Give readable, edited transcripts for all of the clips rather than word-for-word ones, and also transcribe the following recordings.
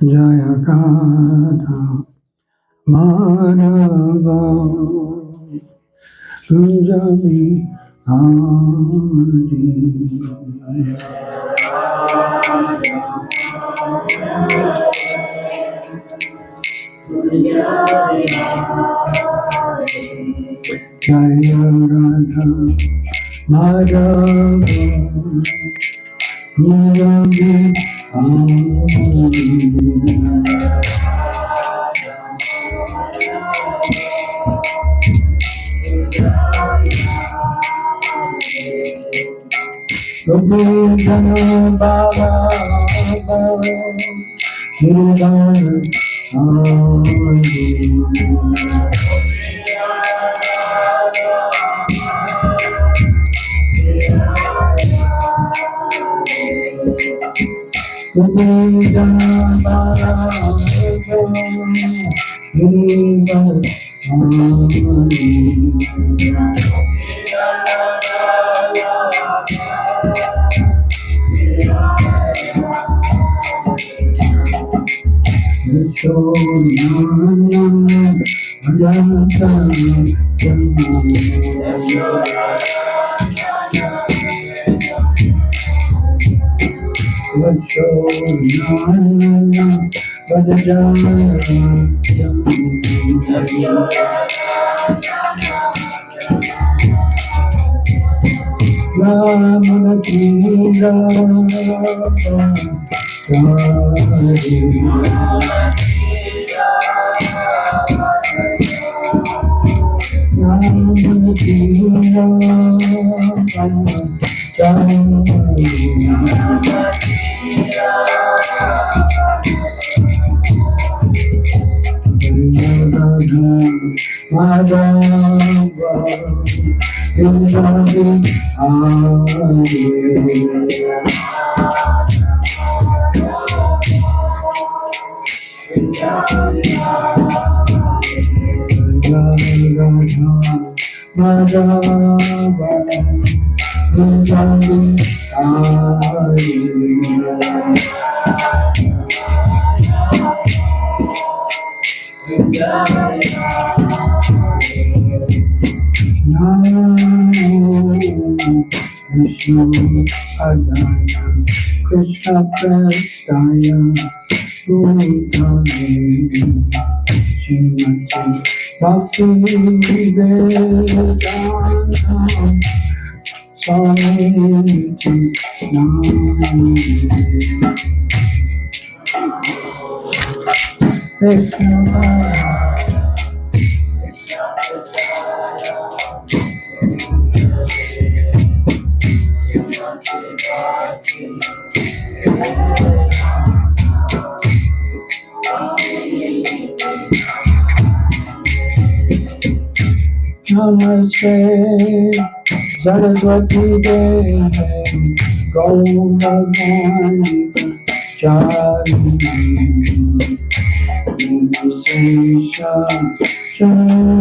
Jaya Radha Madhava Medhāvī Jaya Radha Madhava Medhāvī Govinda Baba Krishna Prasthaya Bhutale Srimati Bhakti Vedanta Swami Krishna Namaste Saraswati Devi Gaurāvani Charini Namaste Shadaya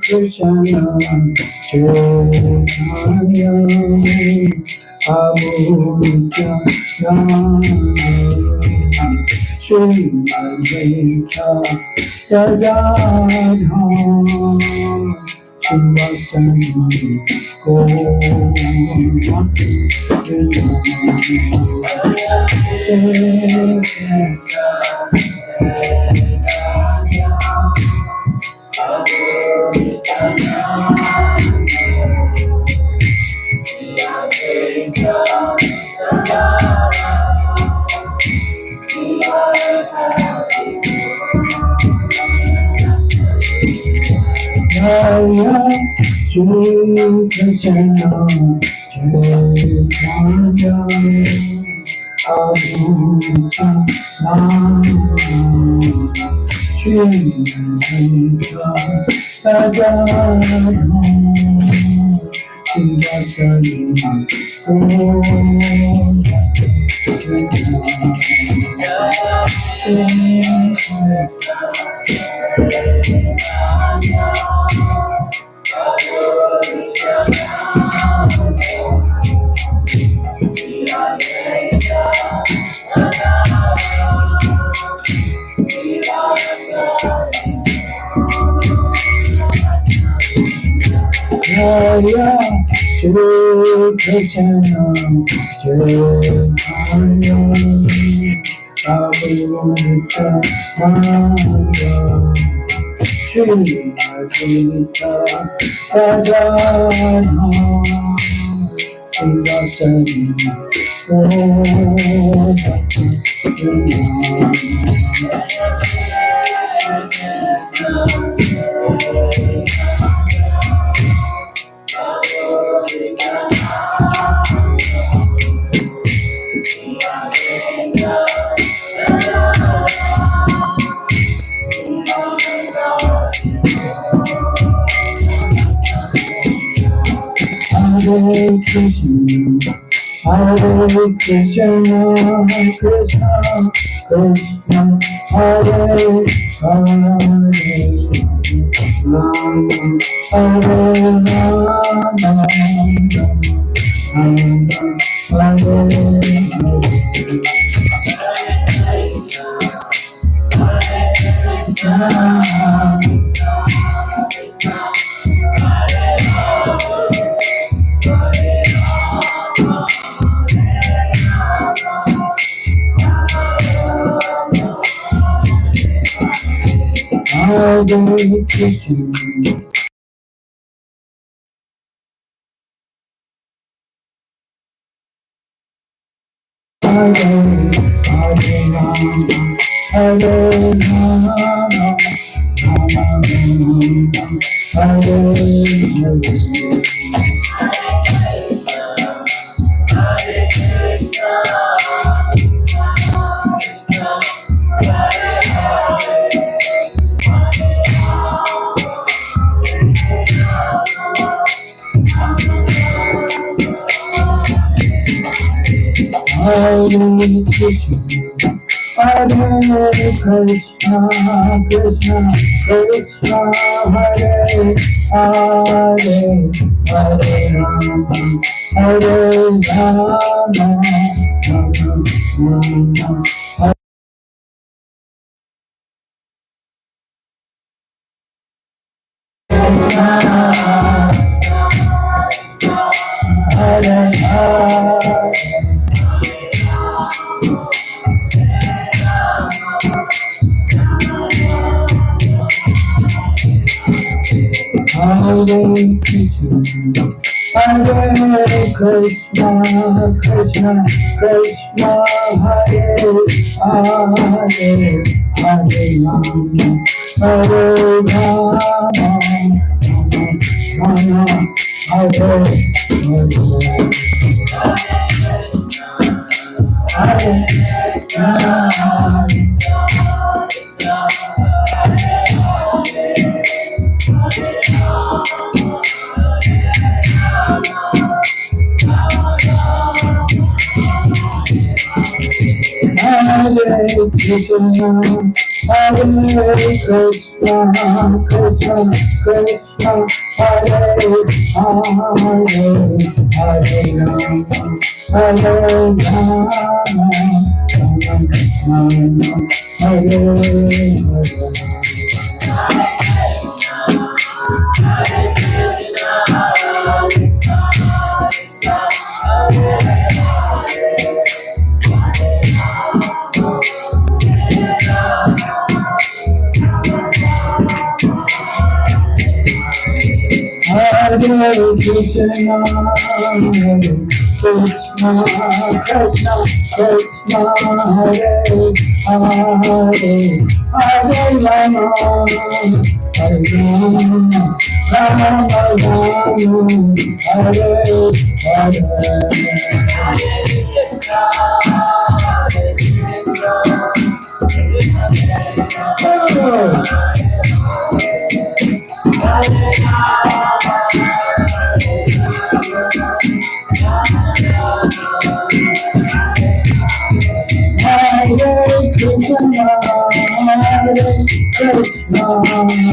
Krishna Chaitanya Amulya Shri Advaita Gadadhara Srivastava Jaya Shri Krishna Chaitanya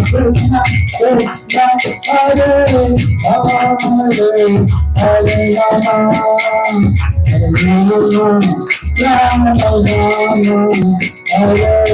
Krishna, Krishna, Hare Hare, Hare Rama, Hare Rama, Rama Rama, Hare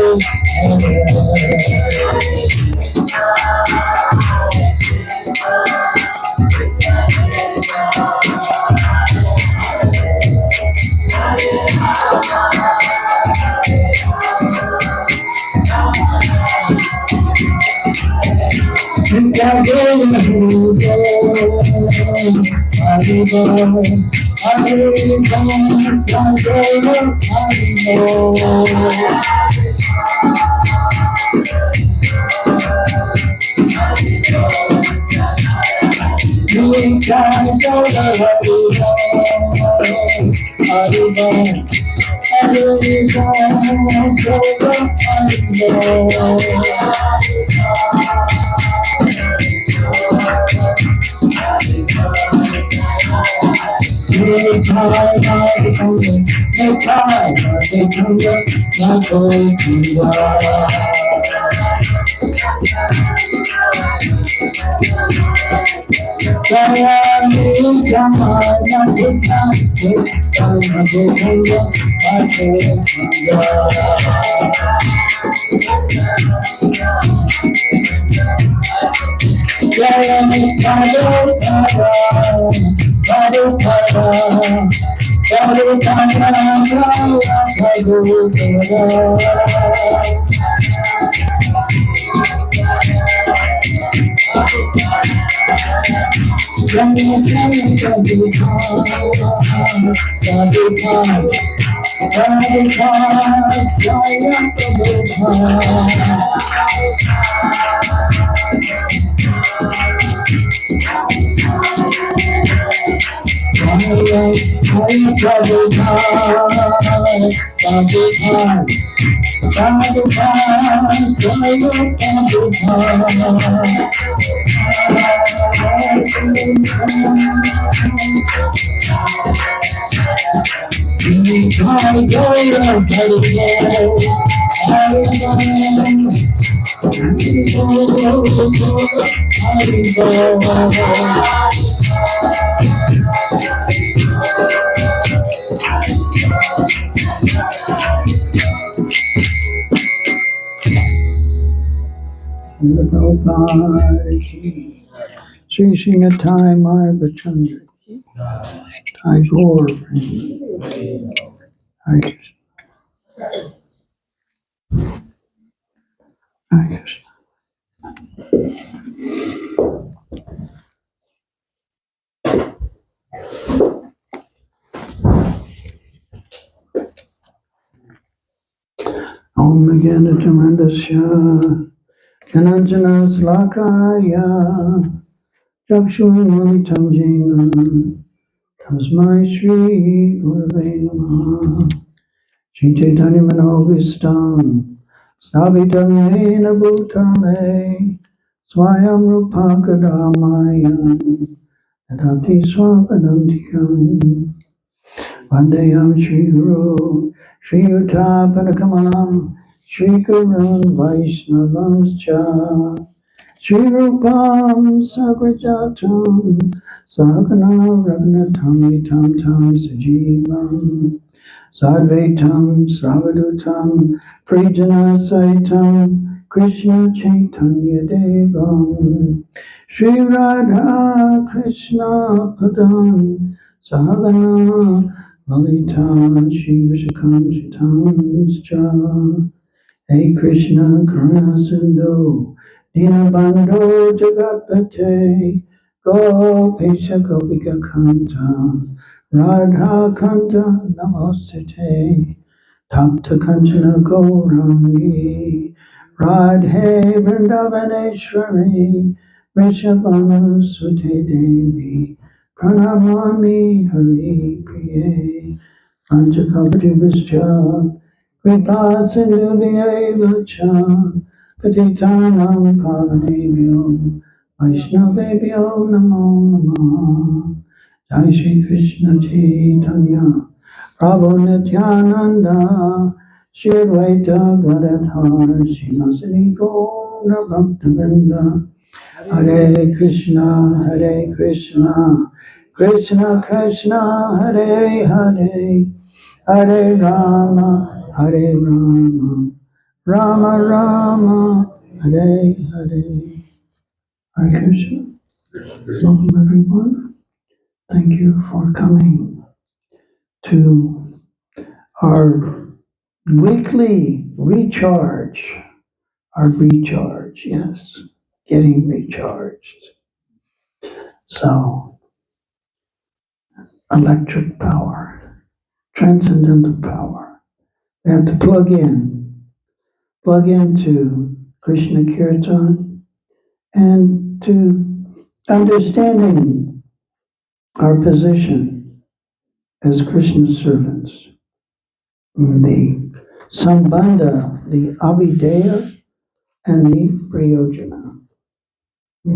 Shri Shingatai Maya Bachandra Thai Gaur Hare Krishna. Hare Krishna. Om Agana Tamandasya Kananjana Slakaya Chakshunamalitam Jena Tasmai Shri Gurave Namaha Shri Chaitanya Manovistam Savitam Yena Bhutale Swayam Rupa Kadamaya Tadapti Swapanantikam Vandayam Shri Guru Shri Yuta Padakamalam Shri Gurun Vaishnavamscha Shri Rupam Sagrajatam Sakana Ragnatam Vitam Tam Sajivam Sadvaitam Savadutam Prijana Saitam Krishna Chaitanya Devam Shri Radha Krishna Padam Sahagana Lalita Shri Vishakam Sitanscha Hey Krishna Karuna Sindhu Dinabandho Jagatpate Gopesha Gopika Kanta Radha Kanta Namostate Tapta Kanchana Gaurangi Radhe Vrindavaneshwari Vrishabhanu Sute Devi Pranamami Hari Priye Panchakavati Vischa Kripa Sindhu Vyacha Patitanam Pavanebhyo Vaishnavebhyo Namo Namah Jai Shri Krishna Chaitanya Prabhu Nityananda Shri Advaita Gadadhar Srinivasani Gaura Bhaktavinda. Hare Krishna, Krishna Krishna, Hare Hare, Hare Rama, Rama Rama, Hare Hare. Hare Krishna. Welcome everyone. Thank you for coming to our weekly recharge. Yes, getting recharged. So, electric power, transcendental power. We have to plug into Krishna Kirtan and to understanding our position as Krishna's servants. The Sambandha, the Abhideya, and the Prayojana.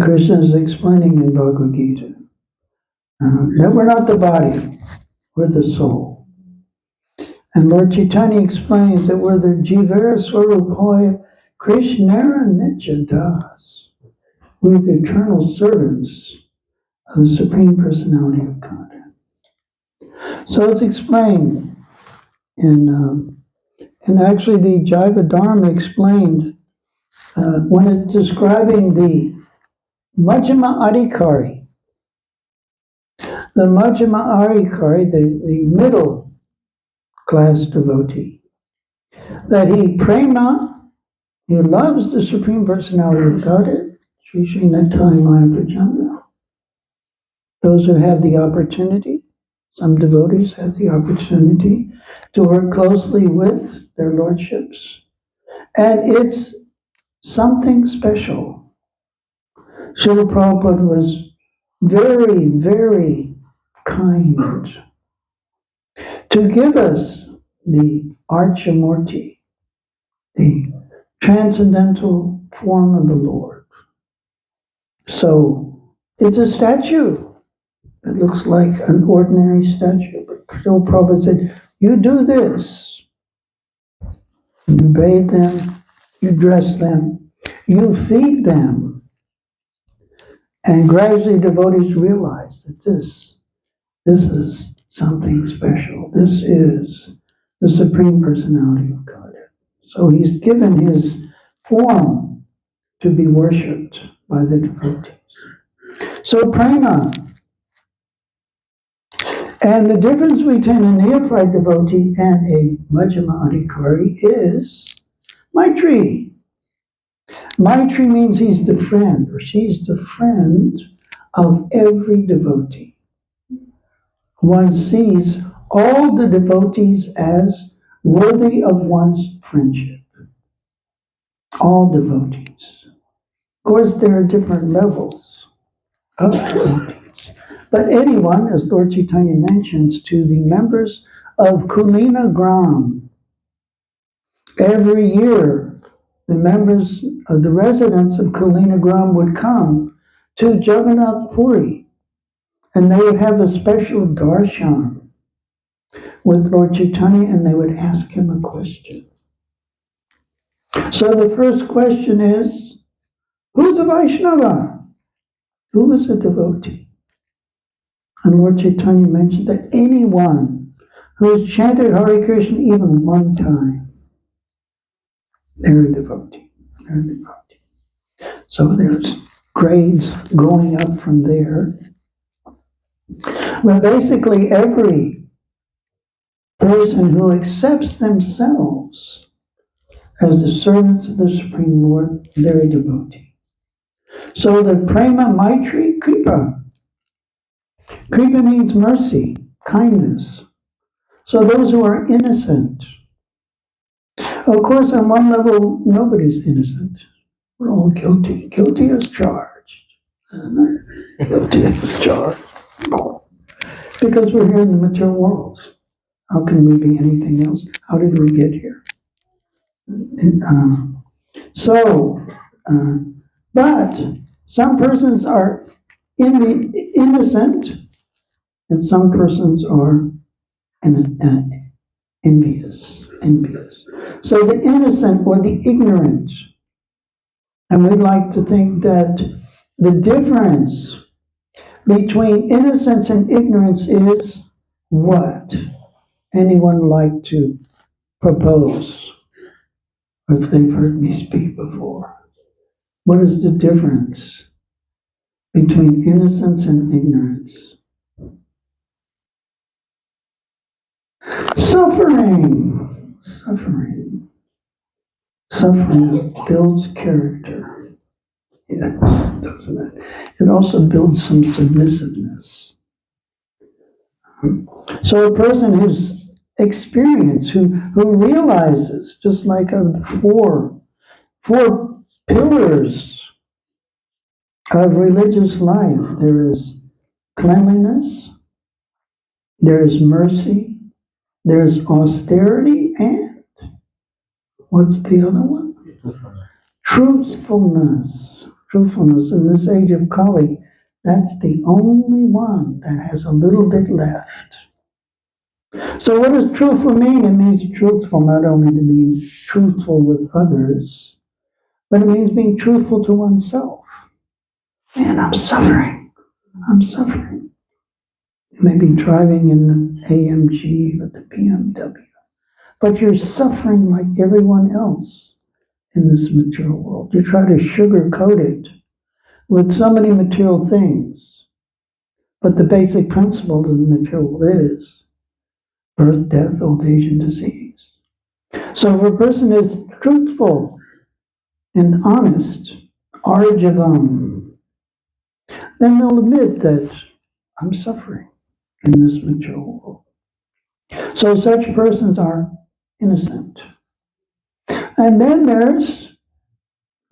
Krishna is explaining in Bhagavad Gita that we're not the body, we're the soul. And Lord Chaitanya explains that we're the Jivara Swarupoya Krishnara Nityadas. We're the eternal servants of the Supreme Personality of Godhead. So it's explained and actually the Jaiva Dharma explained when it's describing the Majjhima Adhikari. The Majjhima Adhikari, the middle class devotee, that he loves the Supreme Personality of Godhead, Sri Srinathai Maya Prachandra. Those who have the opportunity, some devotees have the opportunity to work closely with their lordships. And it's something special. Srila Prabhupada was very, very kind to give us the Archamurti, the transcendental form of the Lord. So it's a statue. It looks like an ordinary statue, but Srila Prabhupada said, you do this. You bathe them, you dress them, you feed them. And gradually devotees realize that this is something special. This is the Supreme Personality of Godhead. So he's given his form to be worshipped by the devotees. So prema. And the difference between a neophyte devotee and a Majjhima Adhikari is Maitri. Maitri means he's the friend, or she's the friend of every devotee. One sees all the devotees as worthy of one's friendship. All devotees. Of course, there are different levels of devotees. But anyone, as Lord Chaitanya mentions, to the members of Kulina Gram, every year the members of the residents of Kulina Gram would come to Jagannath Puri, and they would have a special darshan with Lord Chaitanya, and they would ask him a question. So the first question is, who's a Vaishnava? Who is a devotee? And Lord Chaitanya mentioned that anyone who has chanted Hare Krishna even one time, they're a devotee. They're a devotee. So there's grades going up from there. But basically every person who accepts themselves as the servants of the Supreme Lord, they're a devotee. So the prema, maitri, kripa. Kripa means mercy, kindness. So those who are innocent. Of course, on one level, nobody's innocent. We're all guilty. Guilty as charged. Guilty as charged. Because we're here in the material world. How can we be anything else? How did we get here? But some persons are innocent, and some persons are envious. So the innocent or the ignorant, and we'd like to think that the difference between innocence and ignorance is what? Anyone like to propose if they've heard me speak before? What is the difference between innocence and ignorance? Suffering. Suffering. Suffering builds character. Yeah, doesn't it? It also builds some submissiveness. So a person who's experienced, who realizes, just like of the four pillars of religious life, there is cleanliness, there is mercy, there's austerity, and what's the other one? Truthfulness. Truthfulness. In this age of Kali, that's the only one that has a little bit left. So what does truthful mean? It means truthful not only to be truthful with others, but it means being truthful to oneself. Man, I'm suffering. I'm suffering. Maybe driving in an AMG or the BMW. But you're suffering like everyone else in this material world. You try to sugarcoat it with so many material things. But the basic principle of the material world is birth, death, old age, and disease. So if a person is truthful and honest, arjavam, then they'll admit that I'm suffering in this material world. So such persons are innocent. And then there's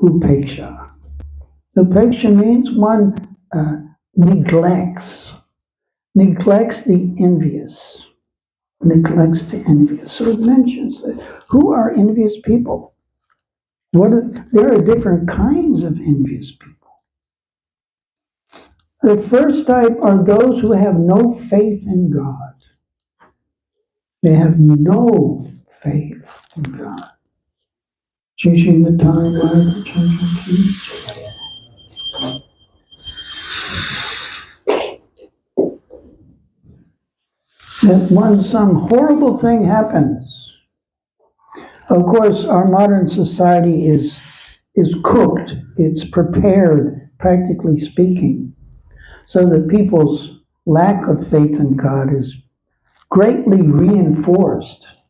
upeksha. Upeksha means one neglects the envious. Neglects the envious. So it mentions that who are envious people? There are different kinds of envious people. The first type are those who have no faith in God. They have no faith in God. Changing the time, right? That when some horrible thing happens, of course, our modern society is cooked, it's prepared, practically speaking, so that people's lack of faith in God is greatly reinforced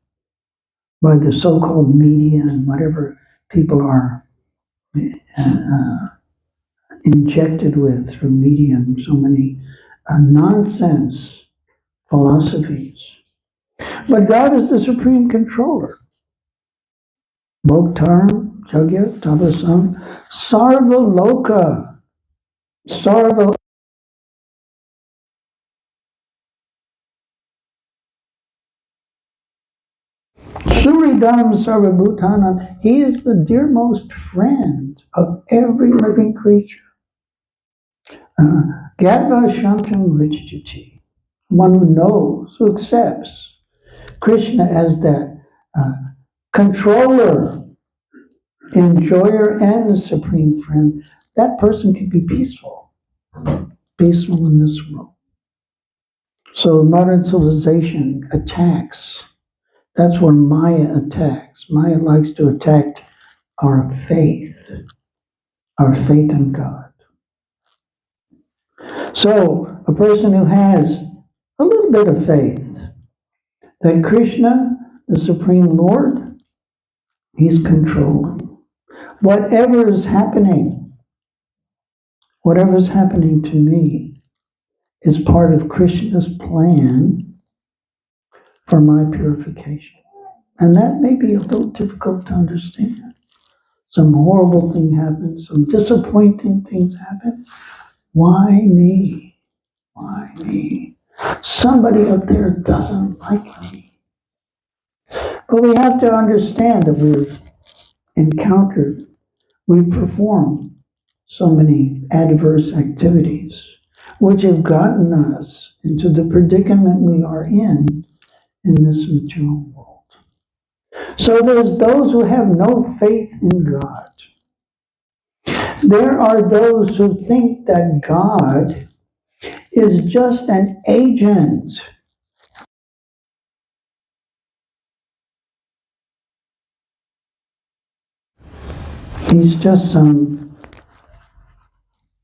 by the so-called media and whatever people are injected with through media and so many nonsense philosophies. But God is the supreme controller. Bhoktaram, Jagyat, Tabasam, Sarva Loka, Sarva. Suridam Sarvabhutanam, he is the dearmost friend of every living creature. Gadva Shantam Richjati, one who knows, who accepts Krishna as that controller, enjoyer, and the supreme friend, that person can be peaceful in this world. So modern civilization attacks. That's where Maya attacks. Maya likes to attack our faith in God. So a person who has a little bit of faith that Krishna, the Supreme Lord, he's controlling. Whatever is happening to me is part of Krishna's plan for my purification. And that may be a little difficult to understand. Some horrible thing happens, some disappointing things happen. Why me? Why me? Somebody up there doesn't like me. But we have to understand that we've performed so many adverse activities which have gotten us into the predicament we are in this material world. So there's those who have no faith in God. There are those who think that God is just an agent. He's just some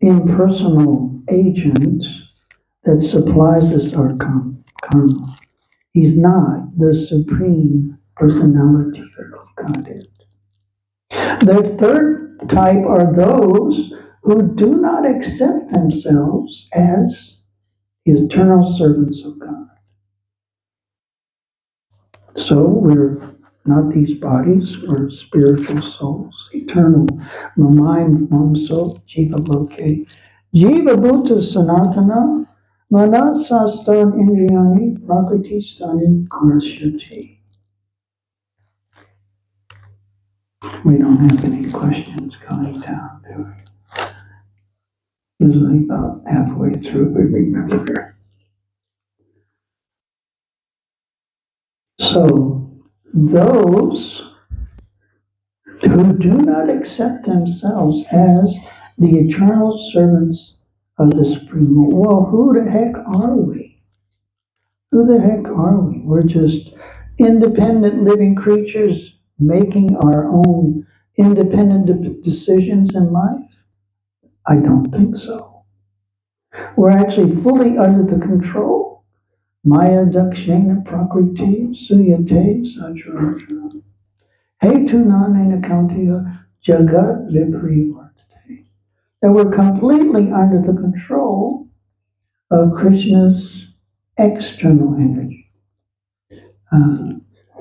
impersonal agent that supplies us our karma. He's not the supreme personality of Godhead. The third type are those who do not accept themselves as eternal servants of God. So we're not these bodies, we're spiritual souls, eternal. Mamai Mamso Jiva Loke. Jiva Bhuta Sanatana Manasastan Indriyani Prakriti Stani Karshati. We don't have any questions going down, do we? Usually about halfway through we remember. So those who do not accept themselves as the eternal servants of the Supreme Lord. Well, who the heck are we? Who the heck are we? We're just independent living creatures making our own independent decisions in life? I don't think so. We're actually fully under the control. Maya dakshena prakriti suyate sajrata. Hetunanena kauntiya jagat viprivartate. That we're completely under the control of Krishna's external energy.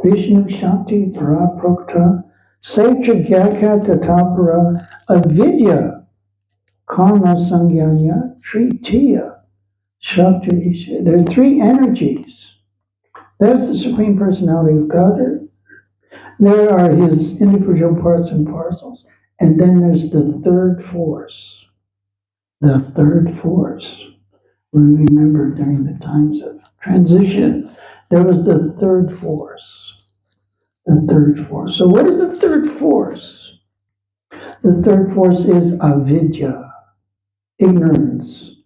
Vishnu Shakti Paraprokta Setra Gyaka Tatapara Avidya Karma Sangyanya Tritiya Shakti Isha. There are three energies. There's the Supreme Personality of Godhead. There are his individual parts and parcels. And then there's the third force. The third force. We remember during the times of transition, there was the third force. The third force. So what is the third force? The third force is avidya, ignorance.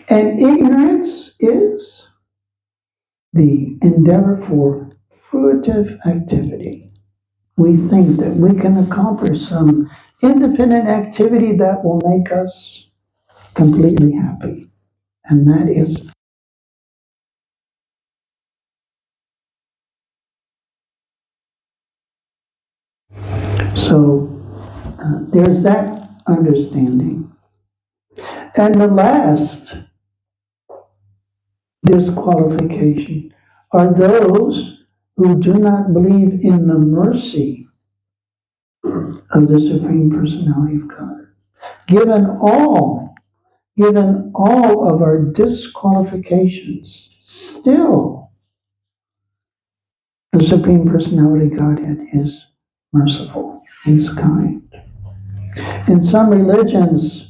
And ignorance is the endeavor for fruitive activity. We think that we can accomplish some independent activity that will make us completely happy. And that is so there's that understanding. And the last disqualification are those who do not believe in the mercy of the Supreme Personality of God. Given all of our disqualifications, still the Supreme Personality Godhead is merciful, He's kind. In some religions,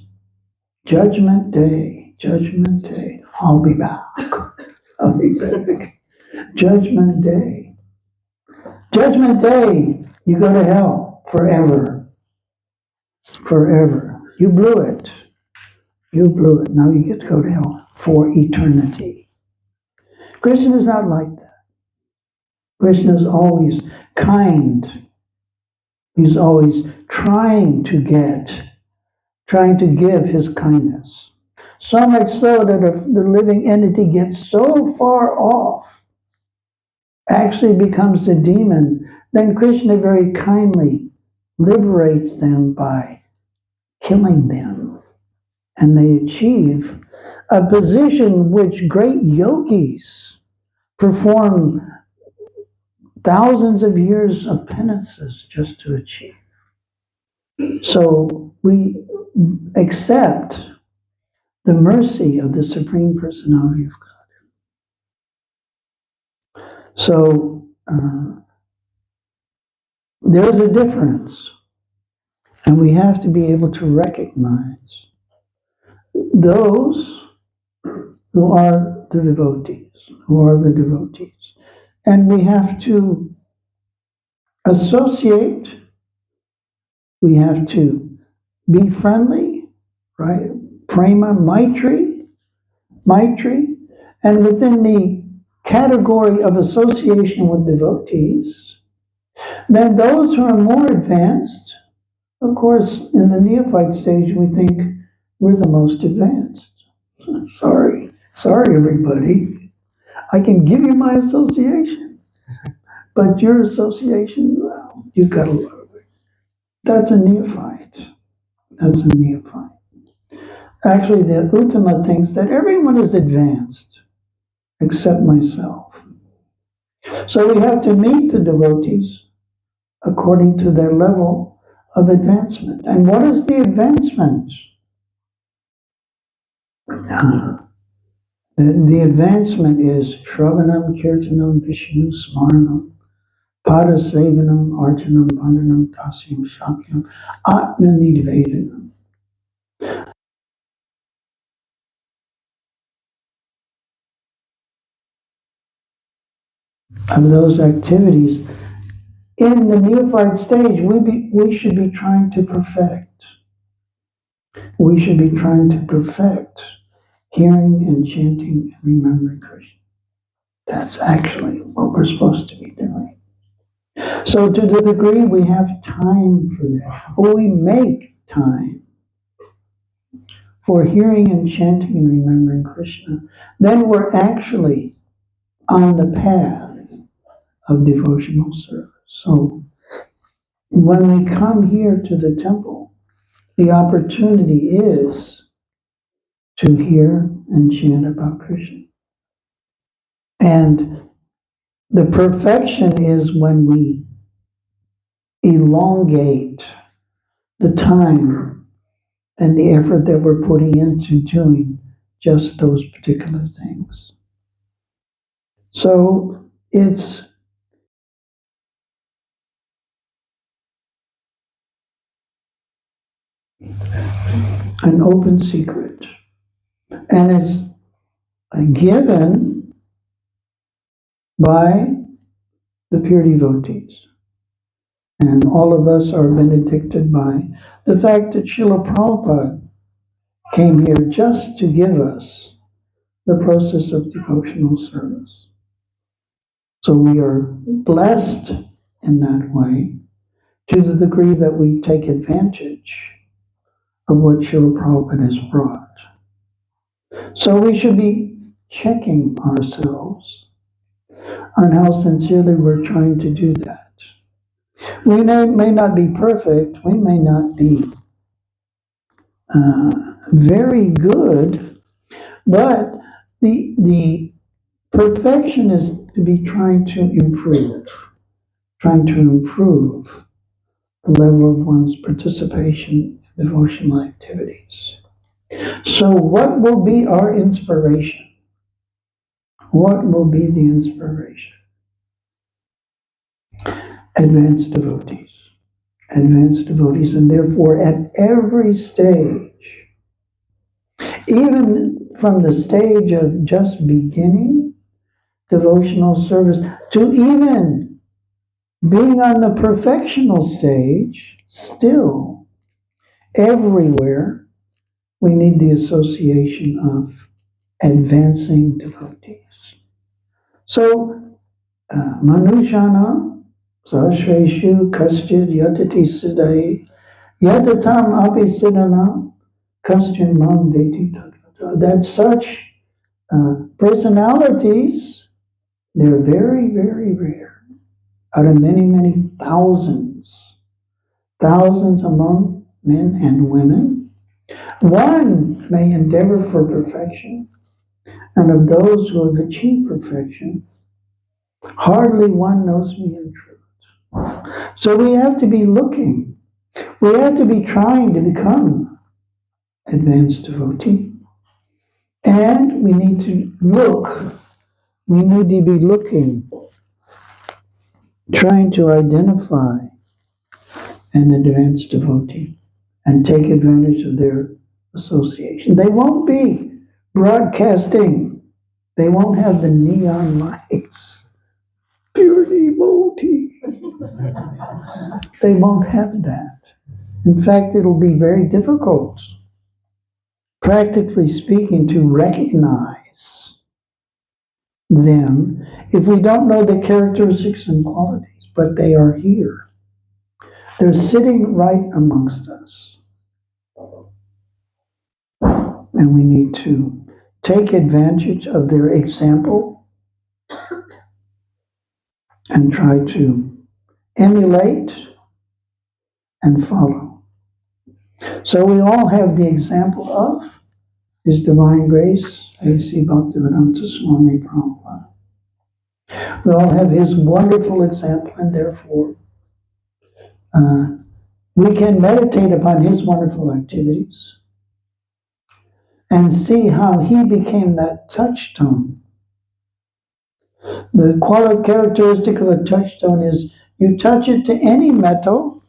Judgment Day, I'll be back. I'll be back. Judgment Day. Judgment Day, you go to hell forever. Forever. You blew it. You blew it. Now you get to go to hell for eternity. Krishna is not like that. Krishna is always kind. He's always trying to give his kindness. So much so that if the living entity gets so far off, actually becomes a demon, then Krishna very kindly liberates them by killing them. And they achieve a position which great yogis perform thousands of years of penances just to achieve. So we accept the mercy of the Supreme Personality of God. So there's a difference, and we have to be able to recognize those who are the devotees, And we have to associate, we have to be friendly, right? Prema, Maitri, and within the category of association with devotees, then those who are more advanced, of course, in the neophyte stage, we think we're the most advanced. Sorry, everybody. I can give you my association, but your association, well, you've got a lot of it. That's a neophyte. That's a neophyte. Actually, the Uttama thinks that everyone is advanced except myself. So we have to meet the devotees according to their level of advancement. And what is the advancement? The advancement is Shravanam, Kirtanam, Vishnu, Smaranam, Pada Sevanam, Arjanam, Vandanam, Dasyam, Shakyam, Atma Nidvedanam. Of those activities, in the neophyte stage, we should be trying to perfect. We should be trying to perfect hearing and chanting and remembering Krishna. That's actually what we're supposed to be doing. So to the degree we have time for that, or we make time for hearing and chanting and remembering Krishna, then we're actually on the path of devotional service. So when we come here to the temple, the opportunity is to hear and chant about Krishna. And the perfection is when we elongate the time and the effort that we're putting into doing just those particular things. So it's an open secret, and it's given by the pure devotees. And all of us are benedicted by the fact that Srila Prabhupada came here just to give us the process of devotional service. So we are blessed in that way to the degree that we take advantage of what Srila Prabhupada has brought. So we should be checking ourselves on how sincerely we're trying to do that. We may not be perfect, we may not be very good, but the perfection is to be trying to improve the level of one's participation in devotional activities. So what will be our inspiration? What will be the inspiration? Advanced devotees. Advanced devotees, and therefore at every stage, even from the stage of just beginning devotional service to even being on the perfectional stage, still, everywhere, we need the association of advancing devotees. So, Manushana, Sahasreshu, Kaschid, Yatati Siddhai, Yatatam Api Siddhana, Kaschid Mam Veti Tattva. That such personalities, they're very, very rare. Out of many, many thousands among men and women, one may endeavor for perfection, and of those who have achieved perfection, hardly one knows me in truth. So we have to be looking, we have to be trying to become advanced devotee, and we need to we need to be looking, trying to identify an advanced devotee and take advantage of their association. They won't be broadcasting. They won't have the neon lights. Pure devotee. devotee. They won't have that. In fact, it'll be very difficult, practically speaking, to recognize them if we don't know the characteristics and qualities, but they are here. They're sitting right amongst us. And we need to take advantage of their example and try to emulate and follow. So we all have the example of His Divine Grace, A.C. Bhaktivedanta Swami Prabhupada. We all have His wonderful example, and therefore we can meditate upon His wonderful activities and see how He became that touchstone. The quality characteristic of a touchstone is you touch it to any metal.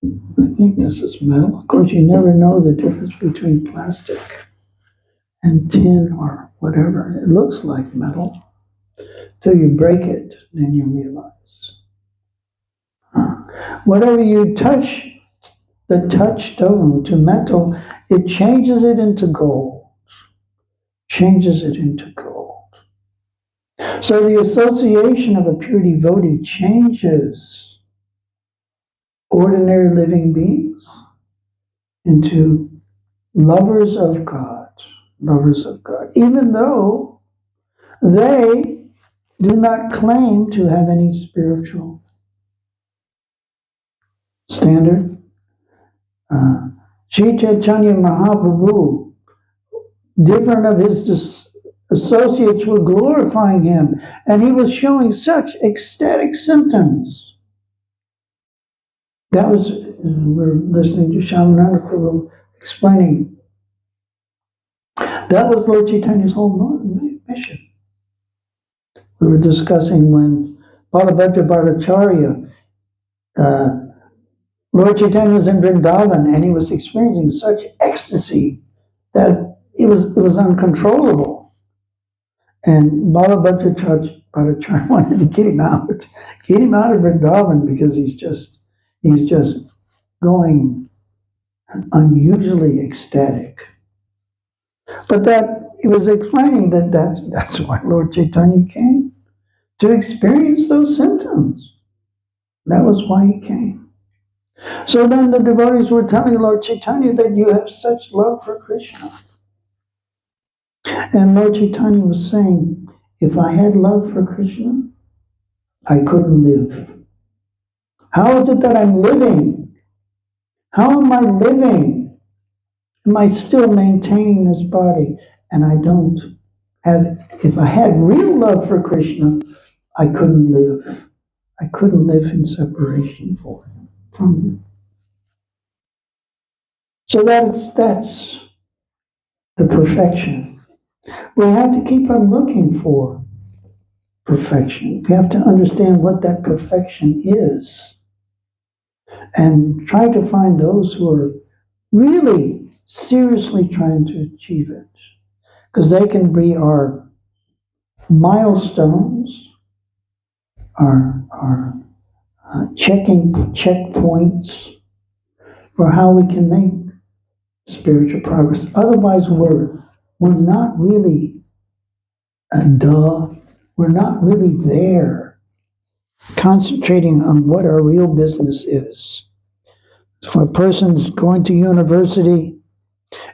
I think this is metal. Of course, you never know the difference between plastic and tin or whatever. It looks like metal till you break it, then you realize. Whatever you touch, the touchstone to metal, it changes it into gold. Changes it into gold. So the association of a pure devotee changes ordinary living beings into lovers of God, even though they do not claim to have any spiritual standard. Sri Chaitanya Mahaprabhu, different of his associates were glorifying him, and he was showing such ecstatic symptoms. That was, we're listening to Shamananda Prabhu explaining, that was Lord Chaitanya's whole mission. We were discussing when Balabhadra Bhattacharya, Lord Chaitanya was in Vrindavan, and he was experiencing such ecstasy that it was uncontrollable. And Balabhadra Bhattacharya wanted to get him out of Vrindavan because he's just going unusually ecstatic. But that he was explaining that's why Lord Chaitanya came, to experience those symptoms. That was why he came. So then the devotees were telling Lord Chaitanya that you have such love for Krishna. And Lord Chaitanya was saying, if I had love for Krishna, I couldn't live. How is it that I'm living? How am I living? Am I still maintaining this body? And I don't have, if I had real love for Krishna, I couldn't live. I couldn't live in separation from him. So that's the perfection. We have to keep on looking for perfection. We have to understand what that perfection is and try to find those who are really seriously trying to achieve it. Because they can be our milestones, our checkpoints for how we can make spiritual progress. Otherwise, we're not really we're not really there concentrating on what our real business is. For a person's going to university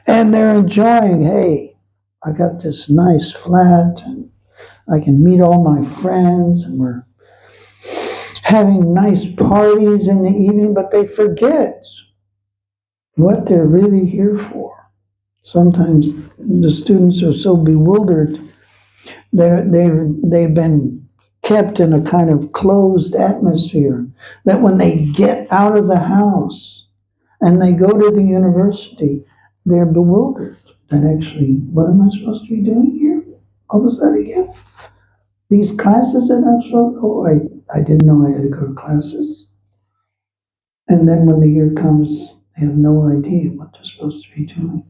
and they're enjoying, hey, I got this nice flat and I can meet all my friends and we're having nice parties in the evening, but they forget what they're really here for. Sometimes the students are so bewildered, they've been kept in a kind of closed atmosphere that when they get out of the house and they go to the university, they're bewildered. That actually, what am I supposed to be doing here? What was that again? These classes that I'm supposed to, I didn't know I had to go to classes. And then when the year comes, they have no idea what they're supposed to be doing.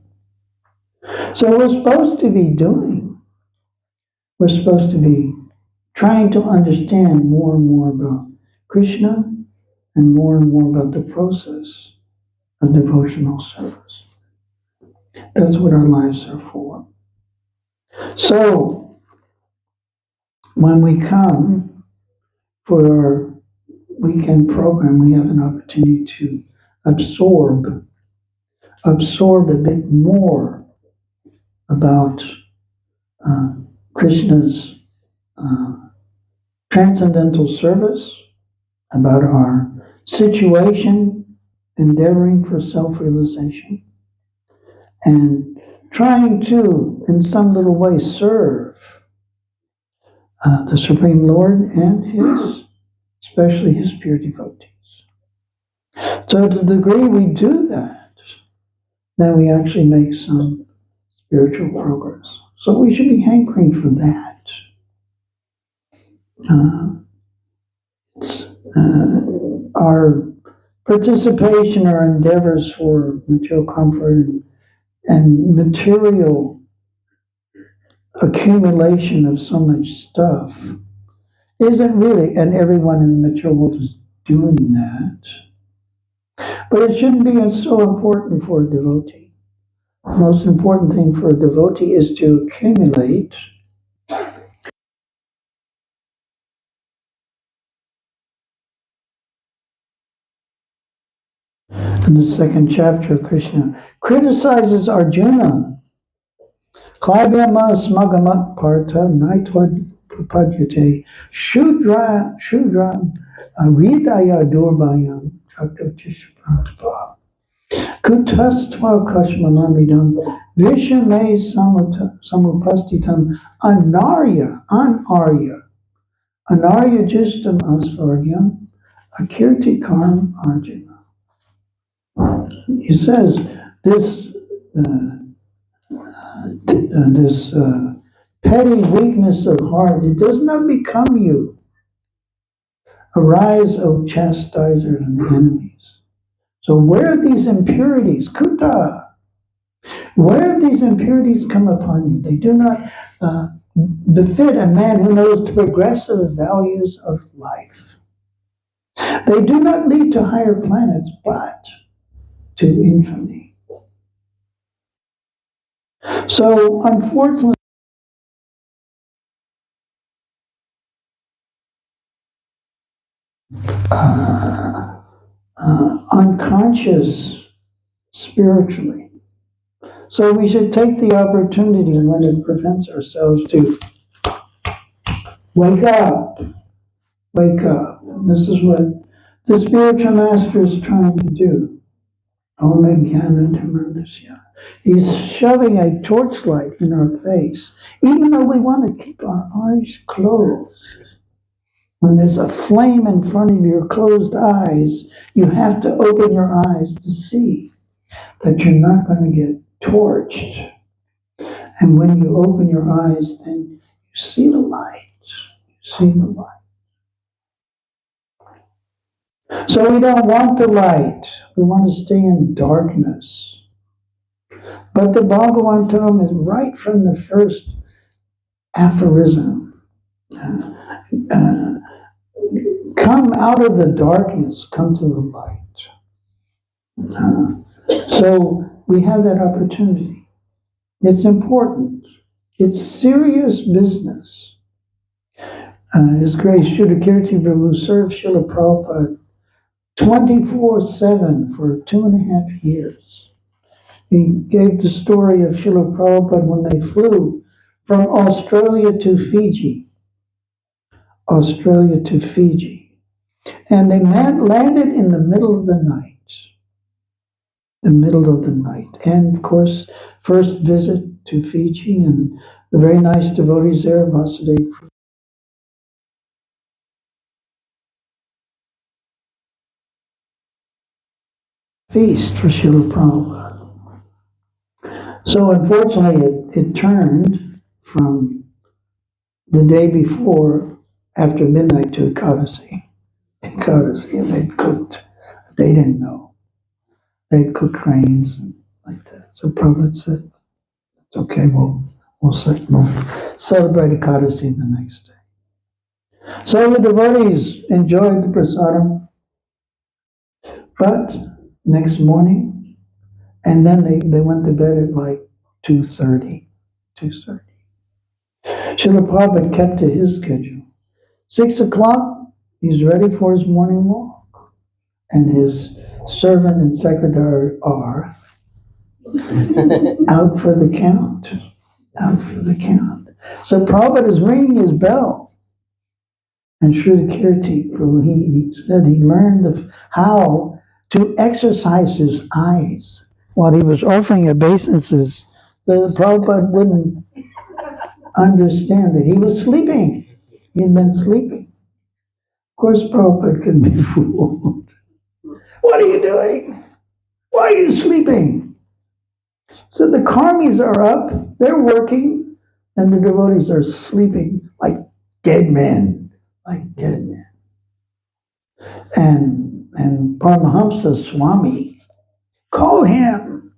So we're supposed to be trying to understand more and more about Krishna and more about the process of devotional service. That's what our lives are for. So, when we come for our weekend program, we have an opportunity to absorb a bit more about Krishna's transcendental service, about our situation, endeavoring for self-realization, and trying to, in some little way, serve the Supreme Lord and especially his pure devotees. So to the degree we do that, then we actually make some spiritual progress. So we should be hankering for that. Our participation, our endeavors for material comfort and material accumulation of so much stuff isn't really, and everyone in the material world is doing that, but it shouldn't be so important for a devotee. The most important thing for a devotee is to accumulate in the second chapter. Krishna criticizes Arjuna. Klavyama smagamat partha naitvad papadyate shudra ridaya durbayam chakrachishprantva kutastva kashmalamidam vishame samupastitam anarya jistam asvargyam akirtikam Arjuna. He says this petty weakness of heart, it does not become you. Arise, O chastiser of the enemies. So where have these impurities, kuta, where have these impurities come upon you? They do not befit a man who knows the progressive values of life. They do not lead to higher planets, but to infamy. So, unfortunately, unconscious spiritually. So we should take the opportunity when it prevents ourselves to wake up. And this is what the spiritual master is trying to do. He's shoving a torchlight in our face, even though we want to keep our eyes closed. When there's a flame in front of your closed eyes, you have to open your eyes to see that you're not going to get torched. And when you open your eyes, then you see the light. You see the light. So we don't want the light. We want to stay in darkness. But the Bhagavatam is right from the first aphorism. Come out of the darkness, come to the light. So we have that opportunity. It's important. It's serious business. His Grace Srila Kirti Prabhu served Srila Prabhupada 24/7 for 2.5 years. He gave the story of Srila Prabhupada when they flew from Australia to Fiji. And they landed in the middle of the night. And of course, first visit to Fiji, and the very nice devotees there, Vasudeva, feast for Srila Prabhupada. So unfortunately, it turned from the day before, after midnight, to Ekadasi, and they'd cooked. They didn't know. They'd cooked grains and like that. So Prabhupada said, "It's okay. We'll celebrate Ekadasi the next day." So the devotees enjoyed the prasadam, but next morning, and then they went to bed at like 2:30. 2:30. Srila Prabhupada kept to his schedule. 6 o'clock, he's ready for his morning walk. And his servant and secretary are out for the count. Out for the count. So Prabhupada is ringing his bell. And Srila Kirti, he said he learned how to exercise his eyes while he was offering obeisances, so that Prabhupada wouldn't understand that he was sleeping. He had been sleeping. Of course, Prabhupada couldn't be fooled. What are you doing? Why are you sleeping? So the karmis are up, they're working, and the devotees are sleeping like dead men, like dead men. And Paramahamsa Swami, call him.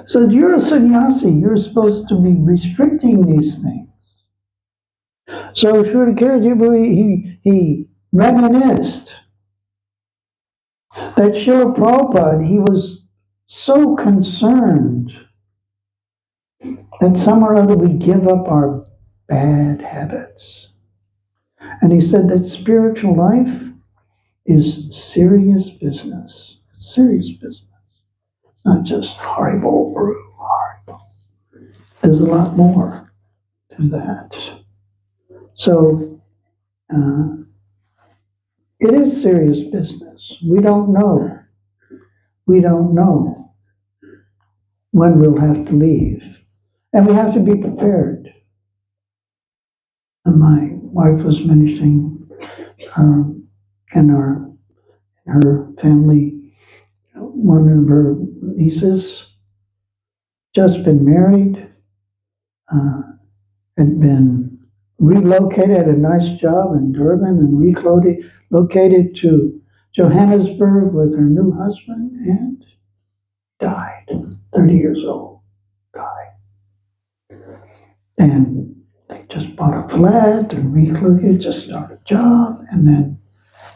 So you're a sannyasi, you're supposed to be restricting these things. So Srila Kirti, he reminisced that Srila Prabhupada, he was so concerned that somehow or other we give up our bad habits. And he said that spiritual life is serious business. Serious business. It's not just horrible brew, horrible. There's a lot more to that. So, it is serious business. We don't know. We don't know when we'll have to leave. And we have to be prepared. And my wife was mentioning in her family, one of her nieces just been married, had been relocated, had a nice job in Durban, and relocated to Johannesburg with her new husband, and died. 30 years old, died. And they just bought a flat and relocated, just started a job, and then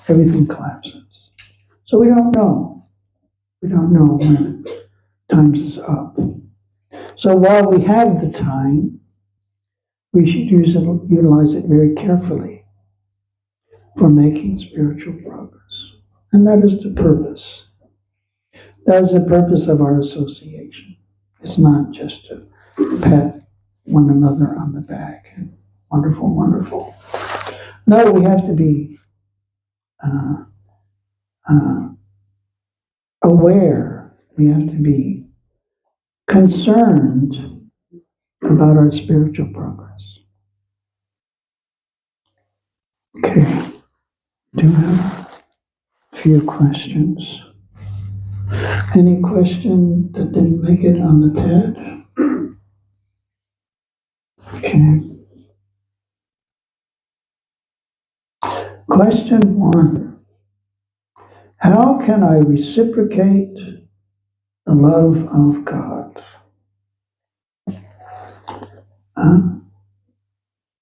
everything collapses. So we don't know. We don't know when time is up. So while we have the time, we should utilize it very carefully for making spiritual progress. And that is the purpose. That is the purpose of our association. It's not just to pat one another on the back and wonderful, wonderful. No, we have to be aware. We have to be concerned about our spiritual progress. Okay, do you have a few questions? Any question that didn't make it on the pad? Okay. Question 1. How can I reciprocate the love of God?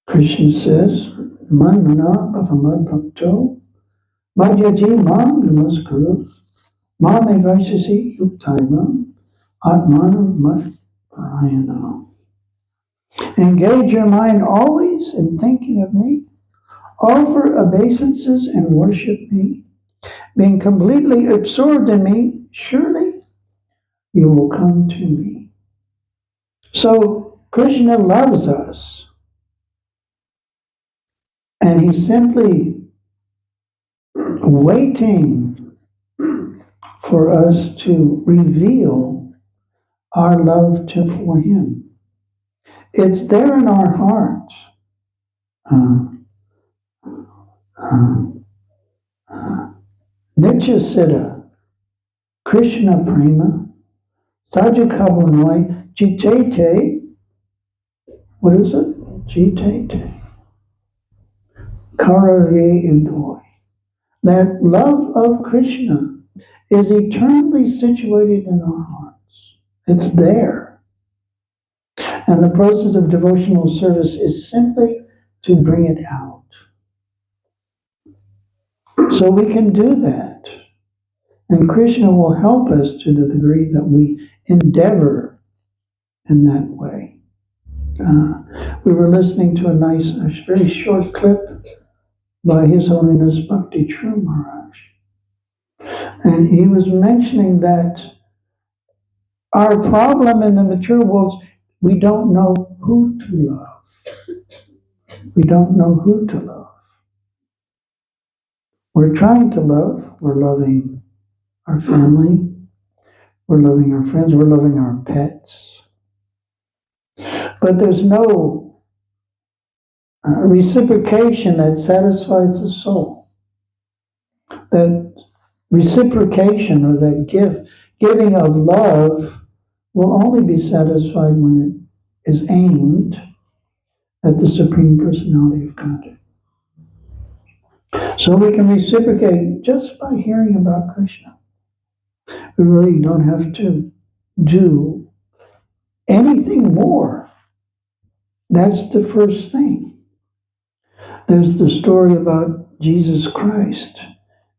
Krishna says, Man mana bhavamad bhakto madhyaji mam namaskuru mam evaisasi yuktaivam atmanam mat parayana. Engage your mind always in thinking of me. Offer obeisances and worship me. Being completely absorbed in me, surely you will come to me. So Krishna loves us. And he's simply waiting for us to reveal our love for him. It's there in our hearts. Nitya Siddha, Krishna Prema, Sajukabunoi, Jitete, what is it? Jitete. Karaye Udoi. That love of Krishna is eternally situated in our hearts. It's there. And the process of devotional service is simply to bring it out. So we can do that. And Krishna will help us to the degree that we endeavor in that way. We were listening to a very short clip by His Holiness Bhakti True Maharaj. And he was mentioning that our problem in the material world, we don't know who to love. We don't know who to love. We're trying to love. We're loving our family. We're loving our friends. We're loving our pets. But there's no reciprocation that satisfies the soul. That reciprocation or that giving of love will only be satisfied when it is aimed at the Supreme Personality of Godhead. So we can reciprocate just by hearing about Krishna. We really don't have to do anything more. That's the first thing. There's the story about Jesus Christ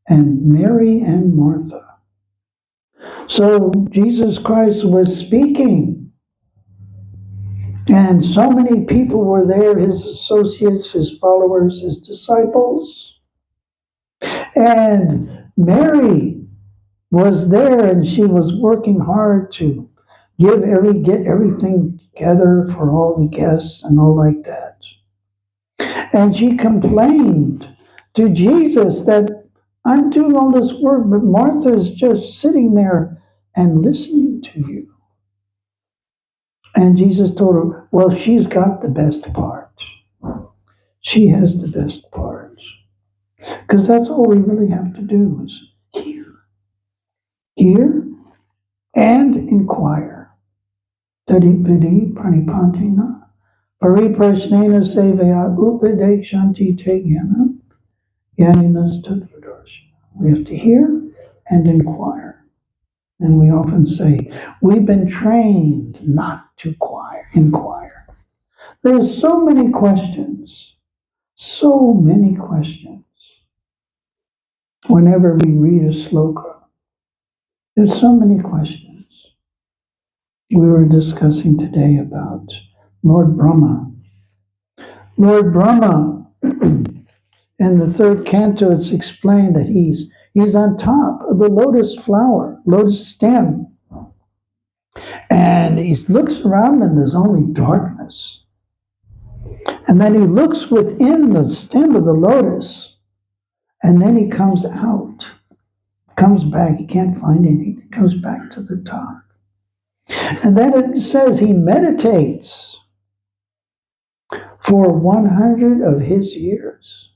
and Mary and Martha. So Jesus Christ was speaking, and so many people were there, His associates, His followers, His disciples. And Mary was there, and she was working hard to get everything together for all the guests and all like that. And she complained to Jesus that I'm doing all this work, but Martha's just sitting there and listening to you. And Jesus told her, well, she's got the best part. She has the best part. Because that's all we really have to do is hear. Hear and inquire. Tadipidi pranipantina pariprasnena sevaya upadekshanti te jnanam yaninas tattvadarshana. We have to hear and inquire. And we often say, we've been trained not to inquire. There's so many questions. So many questions. Whenever we read a sloka, there's so many questions. We were discussing today about Lord Brahma. Lord Brahma, in the third canto, it's explained that he's on top of the lotus flower, lotus stem. And he looks around and there's only darkness. And then he looks within the stem of the lotus, and then he comes out, comes back. He can't find anything, comes back to the top. And then it says he meditates for 100 of his years.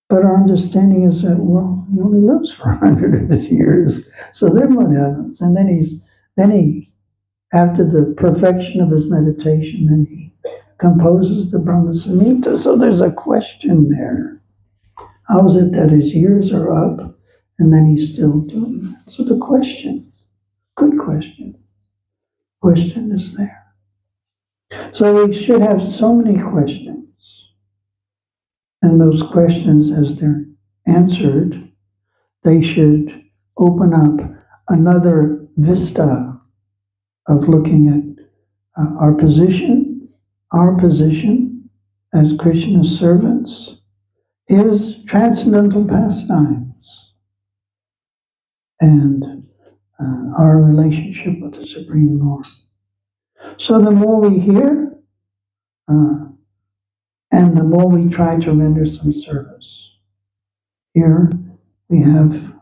But our understanding is that, well, he only lives for 100 of his years. So then what happens? And then he, after the perfection of his meditation, then he composes the Brahma Samhita. So there's a question there. How is it that his years are up and then he's still doing that? So the question, good question is there. So we should have so many questions. And those questions, as they're answered, they should open up another vista of looking at our position as Krishna's servants, His transcendental pastimes, and our relationship with the Supreme Lord. So the more we hear, and the more we try to render some service. Here we have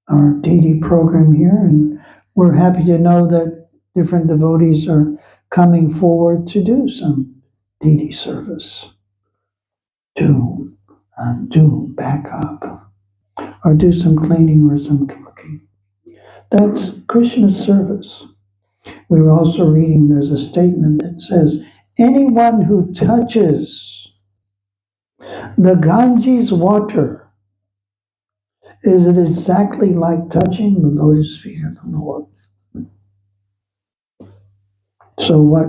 our deity program here, and we're happy to know that different devotees are coming forward to do some deity service, to do backup, or do some cleaning or some cooking. That's Krishna's service. We were also reading, there's a statement that says, anyone who touches the Ganges water, is it exactly like touching the lotus feet of the Lord? So what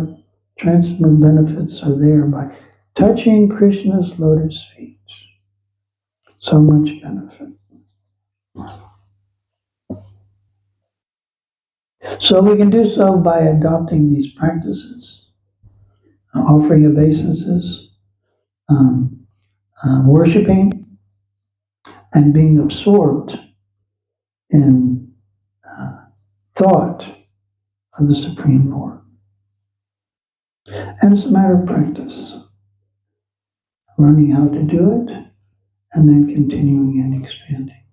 transcendental benefits are there by touching Krishna's lotus feet? So much benefit. So we can do so by adopting these practices, offering obeisances, worshiping, and being absorbed in thought of the Supreme Lord. And it's a matter of practice, learning how to do it, and then continuing and expanding.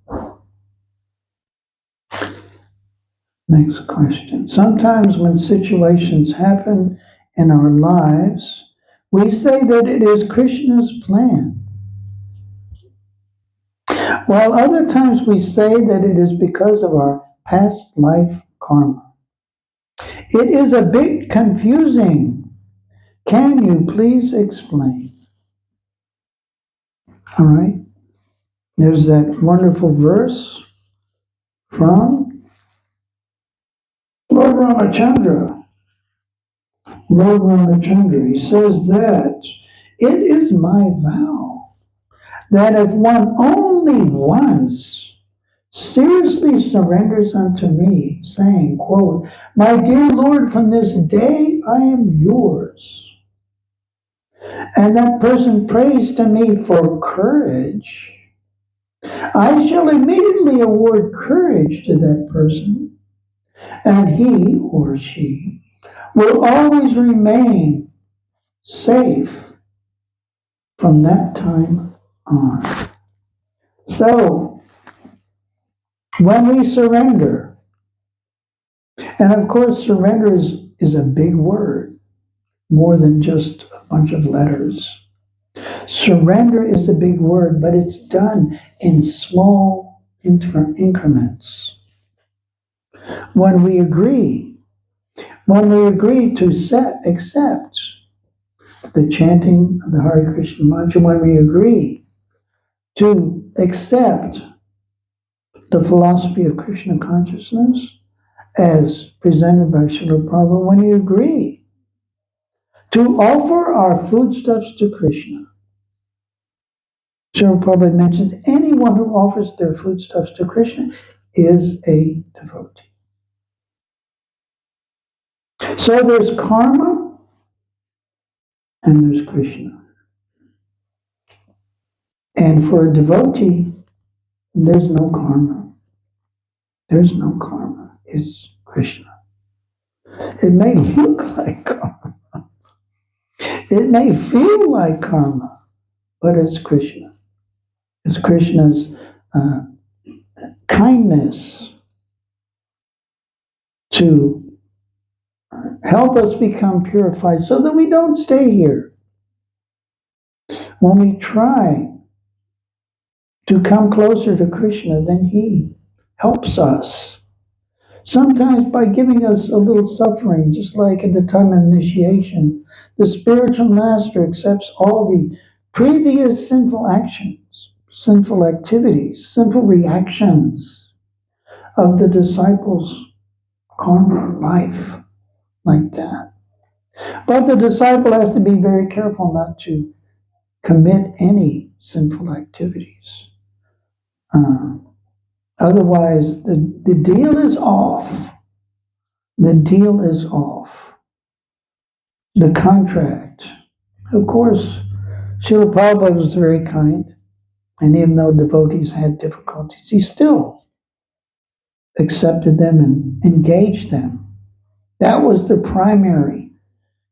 Next question. Sometimes when situations happen in our lives, we say that it is Krishna's plan, while other times we say that it is because of our past life karma. It is a bit confusing. Can you please explain? All right. There's that wonderful verse from Lord Ramachandra. Lord Ramachandra, he says that it is my vow that if one only once seriously surrenders unto me, saying, quote, my dear Lord, from this day I am yours, and that person prays to me for courage, I shall immediately award courage to that person, and he or she will always remain safe from that time on. So, when we surrender, and of course, surrender is a big word, more than just a bunch of letters. Surrender is a big word, but it's done in small increments. When we agree to accept the chanting of the Hare Krishna mantra, when we agree to accept the philosophy of Krishna consciousness as presented by Srila Prabhupada, when we agree to offer our foodstuffs to Krishna. Srila Prabhupada mentions anyone who offers their foodstuffs to Krishna is a devotee. So there's karma and there's Krishna. And for a devotee, there's no karma. There's no karma. It's Krishna. It may look like karma. It may feel like karma, but it's Krishna. It's Krishna's kindness to help us become purified so that we don't stay here. When we try to come closer to Krishna, then he helps us. Sometimes by giving us a little suffering, just like at the time of initiation, the spiritual master accepts all the previous sinful actions, sinful activities, sinful reactions of the disciples' karma life, like that. But the disciple has to be very careful not to commit any sinful activities. Otherwise, the deal is off. The deal is off. The contract. Of course, Srila Prabhupada was very kind, and even though devotees had difficulties, he still accepted them and engaged them. That was the primary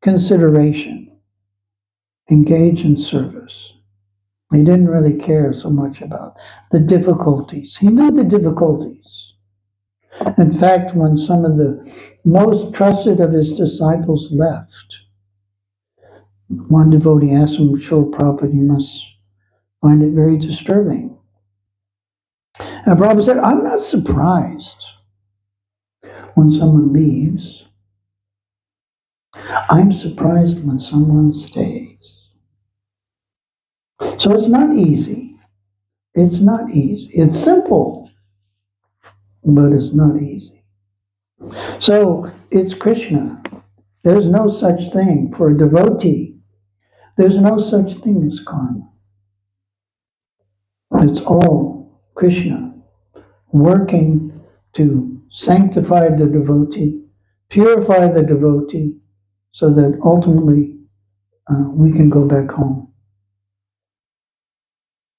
consideration. Engage in service. He didn't really care so much about the difficulties. He knew the difficulties. In fact, when some of the most trusted of his disciples left, one devotee asked him, Srila Prabhupada, you must find it very disturbing. And Prabhupada said, I'm not surprised when someone leaves. I'm surprised when someone stays. So it's not easy. It's not easy. It's simple, but it's not easy. So it's Krishna. There's no such thing for a devotee. There's no such thing as karma. It's all Krishna working to sanctify the devotee, purify the devotee, so that ultimately we can go back home.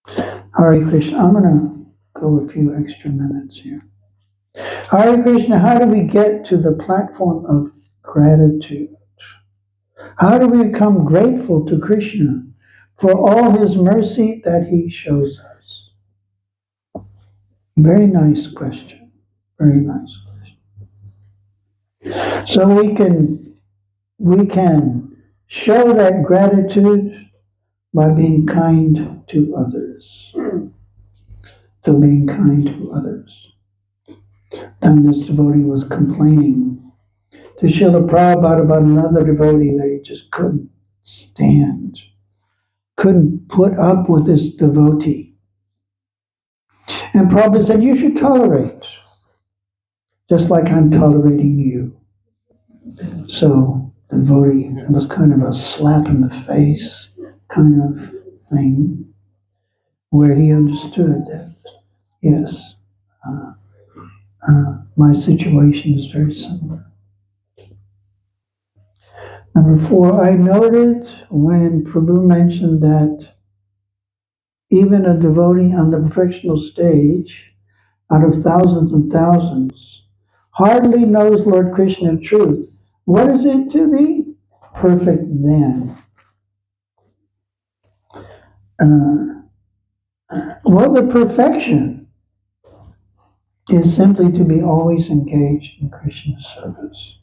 Hare Krishna. I'm going to go a few extra minutes here. Hare Krishna, how do we get to the platform of gratitude? How do we become grateful to Krishna for all his mercy that he shows us? Very nice question. Very nice question. So we can show that gratitude by being kind to others. To being kind to others. And this devotee was complaining to Srila Prabhupada about another devotee that he just couldn't stand, couldn't put up with this devotee. And Prabhupada said, you should tolerate, just like I'm tolerating you. So the devotee, it was kind of a slap in the face kind of thing, where he understood that, yes, my situation is very similar. Number 4, I noted when Prabhu mentioned that even a devotee on the perfectional stage, out of thousands and thousands, hardly knows Lord Krishna in truth. What is it to be perfect then? Well, the perfection is simply to be always engaged in Krishna's service.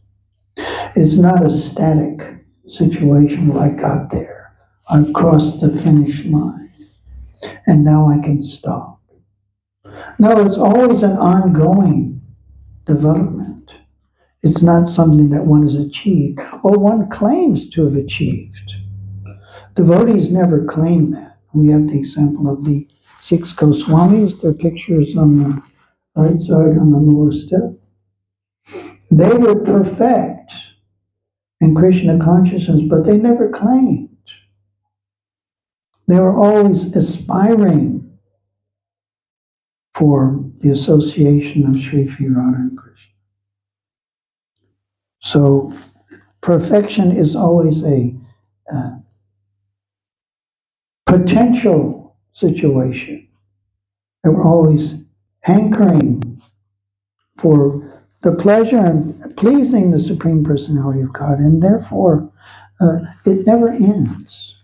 It's not a static situation where I got there, I've crossed the finish line, and now I can stop. No, it's always an ongoing development. It's not something that one has achieved or one claims to have achieved. Devotees never claim that. We have the example of the 6 Goswamis. Their picture is on the right side on the lower step. They were perfect in Krishna consciousness, but they never claimed. They were always aspiring for the association of Sri Radha and Krishna. So perfection is always a potential situation. And we're always hankering for the pleasure and pleasing the Supreme Personality of God, and therefore it never ends.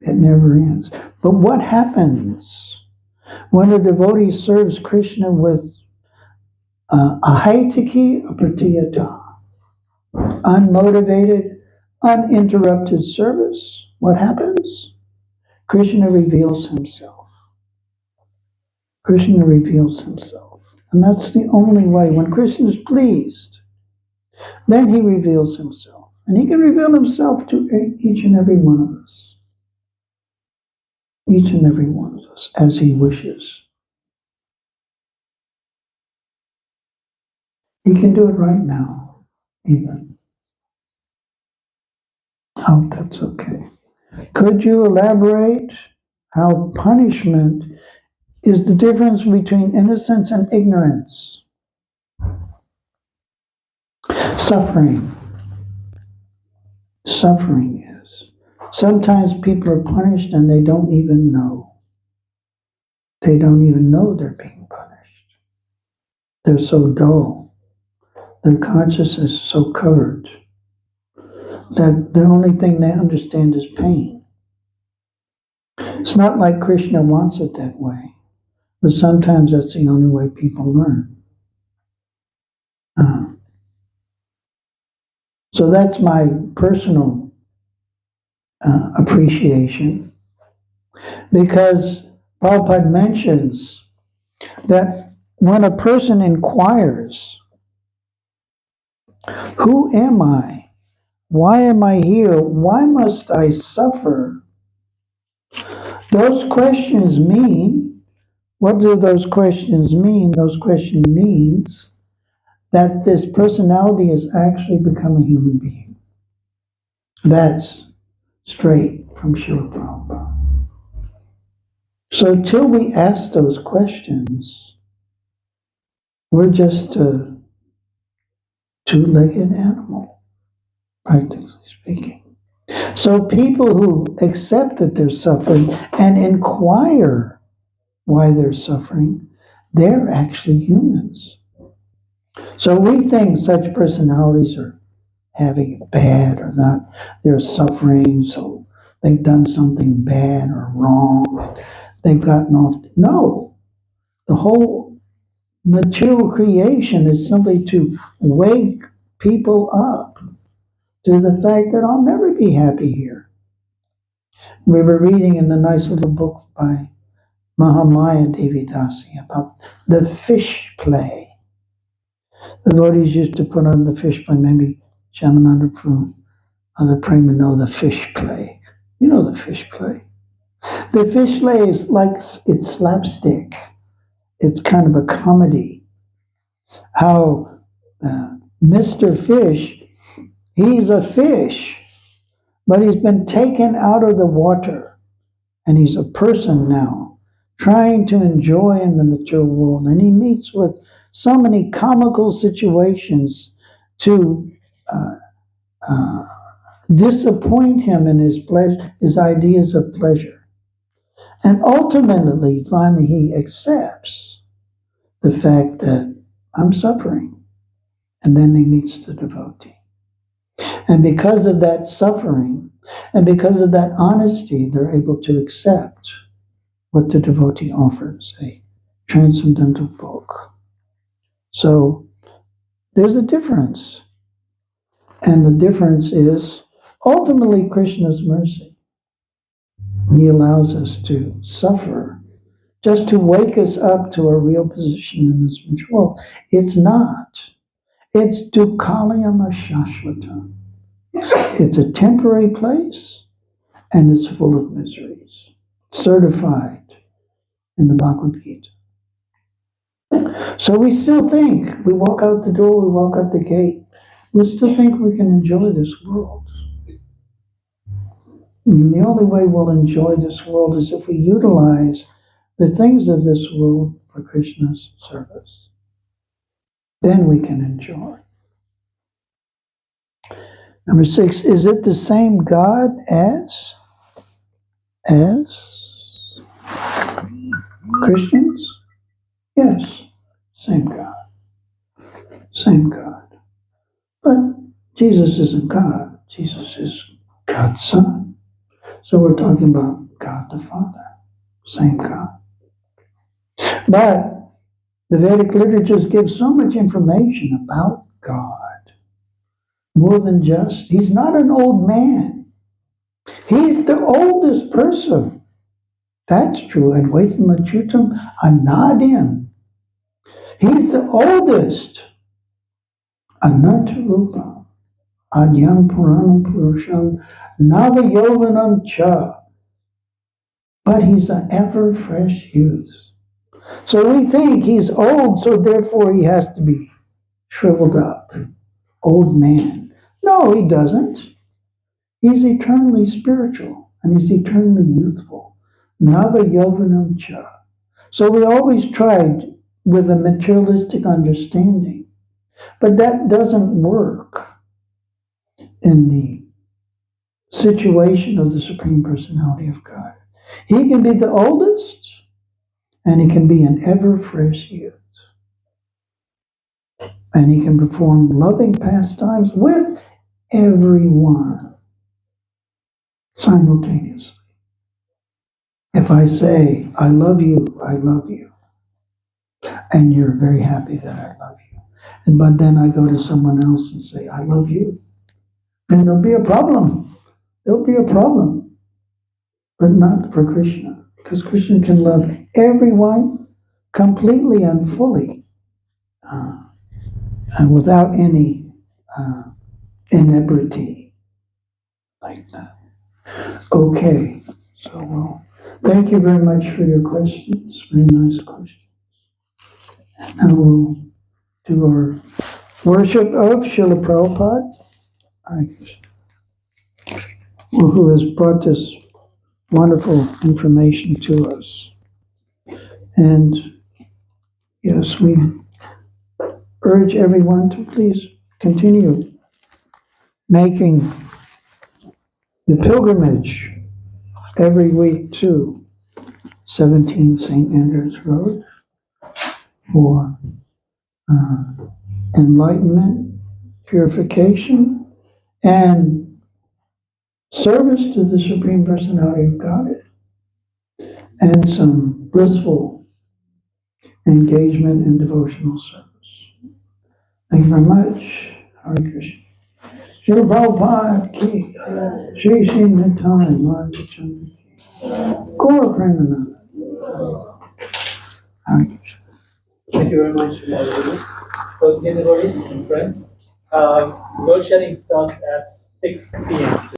It never ends. But what happens when a devotee serves Krishna with ahaitaki apratiyata, unmotivated, uninterrupted service? What happens? Krishna reveals himself. Krishna reveals himself. And that's the only way. When Krishna is pleased, then he reveals himself. And he can reveal himself to each and every one of us. Each and every one of us, as he wishes. He can do it right now, even. Oh, that's okay. Could you elaborate how punishment is the difference between innocence and ignorance? Suffering. Suffering is. Sometimes people are punished and they don't even know. They don't even know they're being punished. They're so dull. Their consciousness is so covered that the only thing they understand is pain. It's not like Krishna wants it that way, but sometimes that's the only way people learn. So that's my personal appreciation, because Prabhupada mentions that when a person inquires, who am I? Why am I here? Why must I suffer? Those questions mean, what do those questions mean? Those questions means that this personality has actually become a human being. That's straight from Srila Prabhupada. So till we ask those questions, we're just a two-legged animal, practically speaking. So people who accept that they're suffering and inquire why they're suffering, they're actually humans. So we think such personalities are having it bad or not, they're suffering, so they've done something bad or wrong, they've gotten off. No, the whole material creation is simply to wake people up to the fact that I'll never be happy here. We were reading in the nice little book by Medhāvī about the fish play. The devotees used to put on the fish play, maybe Shamananda Prabhu, other prema know the fish play. You know the fish play. The fish play is like, it's slapstick. It's kind of a comedy. How Mr. Fish, he's a fish, but he's been taken out of the water, and he's a person now, trying to enjoy in the material world, and he meets with so many comical situations to disappoint him in his pleasure, his ideas of pleasure. And ultimately, finally, he accepts the fact that I'm suffering. And then he meets the devotee. And because of that suffering, and because of that honesty, they're able to accept what the devotee offers, a transcendental book. So there's a difference. And the difference is ultimately Krishna's mercy. He allows us to suffer just to wake us up to a real position in this world. It's not. It's dukkhalayam shashvatam. It's a temporary place, and it's full of miseries. Certified in the Bhagavad Gita. So we still think, we walk out the door, we walk out the gate, we still think we can enjoy this world. And the only way we'll enjoy this world is if we utilize the things of this world for Krishna's service. Then we can enjoy. Number 6, is it the same God as Christians? Yes, same God. Same God. But Jesus isn't God. Jesus is God's Son. So we're talking about God the Father. Same God. But the Vedic literatures give so much information about God. More than just, he's not an old man. He's the oldest person. That's true. Advaitam Achyutam Anadim. He's the oldest. Ananta Rupa. Adyam Puranam Purusham Navayovanam Cha. But he's an ever fresh youth. So we think he's old, so therefore he has to be shriveled up. Old man. No, he doesn't. He's eternally spiritual, and he's eternally youthful. Navayovanam Cha. So we always tried with a materialistic understanding, but that doesn't work in the situation of the Supreme Personality of God. He can be the oldest, and he can be an ever-fresh youth. And he can perform loving pastimes with everyone simultaneously. If I say, I love you, and you're very happy that I love you, but then I go to someone else and say, I love you, then there'll be a problem. There'll be a problem. But not for Krishna, because Krishna can love everyone completely and fully, and without any inebriety like that. Okay, so thank you very much for your questions. Very nice questions. And now we'll do our worship of Srila Prabhupada, who has brought this wonderful information to us. And yes, we urge everyone to please continue making the pilgrimage every week to 17 St. Andrews Road for enlightenment, purification, and service to the Supreme Personality of Godhead, and some blissful engagement in devotional service. Thank you very much. Hare Krishna. Shri Prabhupada ki, Shri Shri Nitai Madhava Chandra ki, Gaura Premananda. Hare Krishna. Thank you very much, Medhāvī. So, dear devotees and friends, world sharing starts at 6 p.m.